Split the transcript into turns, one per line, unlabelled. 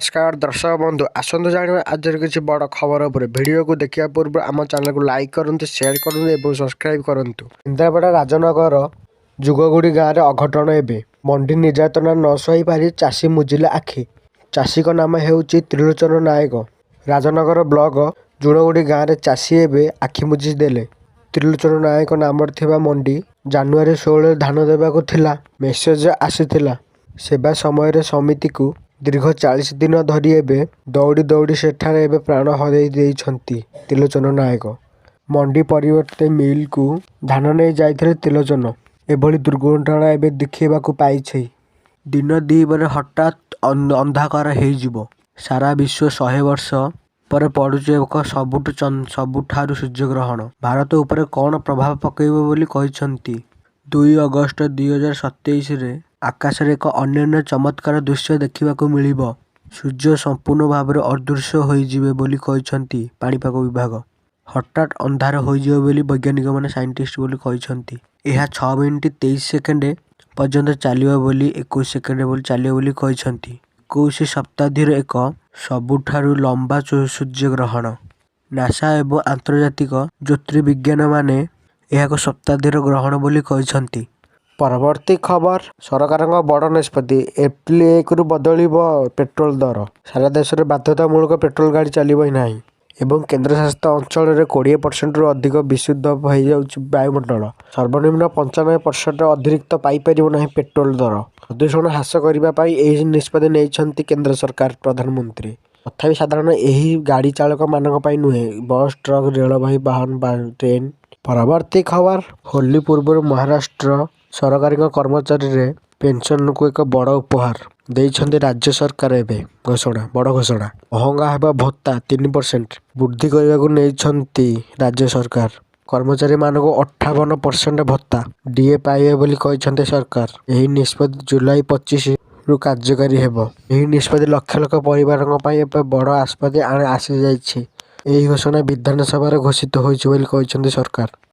नमस्कार दर्शक बंधु आसतु जाना आज किसी बड़ खबर उपर भिडियो को देखा पूर्व आम चैनल को लाइक करूँ शेयर करूँ और सब्सक्राइब करूँ। केन्द्रापड़ा राजनगर जुगगुड़ी गाँव में अघटन एवं मंडी निर्यातना न सही पारि चाषी मुजिले आखि। चाषी नाम है त्रिलोचन नायक। राजनगर ब्लॉक जुगगुड़ी गाँव में चाषी एवं आखि मुजिदेले। त्रिलोचन नायक नाम मंडी जानुआरी 16 धान देवाक मेसेज आसीथिला। सेवा समय समिति को दीर्घ 40 दिन धरी एवं दौड़ी दौड़ी सेठारे एवं प्राण हरई देइछंती त्रिलोचन नायक। मंडी परिवर्ते मिल को धान नहीं जाइथिले त्रिलोचन। एभली दुर्घटना एवं देखा पाई। दिन दीपर हठात अंधाकार हो सारा विश्व 100 वर्ष पर पड़ुचे एक सबुठारु सूर्यग्रहण भारत उपर कौन प्रभाव पकेइबो बोली कहिसंती। 2 अगस्त 2027 रे आकाश रे एक अन्य चमत्कार दृश्य देखा मिलिबो। सूर्य संपूर्ण भाव में अदृश्य होइजिबे बोली कहिसंती पाणीपाग विभाग। हठात अंधार होइजिबो बोली वैज्ञानिक माने साइंटिस्ट बोली कहिसंती। यह 6 मिनिट 23 सेकेंड पर्यंत चलिबो बोली 21 सेकेंड बोली चलिबो बोली कहिसंती। 21 शताब्दीर एक सबुठारु लंबा सूर्यग्रहण। नासा एवं आंतर्जातिक ज्योतिर्विज्ञान माने यह शताब्दीर ग्रहण बोली कहिसंती। परवर्ती खबर सरकार बड़ निष्पत्ति एप्रिल 1 रु बदल पेट्रोल दर। सारा देश में बाध्यतामूलक पेट्रोल गाड़ी चलो ही ना एवं केन्द्रशासित अंचल में 20% रु अधिक विशुद्ध हो वायुमंडल। सर्वनिम्न 95% अतिरिक्त पाइपर ना पेट्रोल दर। प्रदूषण ह्रास करने यह निष्पत्ति नहीं केन्द्र सरकार प्रधानमंत्री। तथापि साधारण यही गाड़ी चालक मानक नुहे बस ट्रक रेलवाई वाहन ट्रेन। परवर्ती खबर होली पूर्व महाराष्ट्र सरकारी कर्मचारी रे पेंशन को एक बड़ उपहार देइछन्ति राज्य सरकार। एवं घोषणा बड़ घोषणा महंगा हेबा भत्ता 3% वृद्धि करने राज्य सरकार। कर्मचारी मानक 58% भत्ता डीए पाइबे बोली कहिसन्ति सरकार। यही निष्पत्ति जुलाई 25 रु कार्यकारी हेबो। यही निष्पत्ति लक्ष लक्ष परिवारों बड़ आस्पत्ति आसी जाइछि। यही घोषणा विधानसभा घोषित होइछि बोली कहिसन्ति सरकार।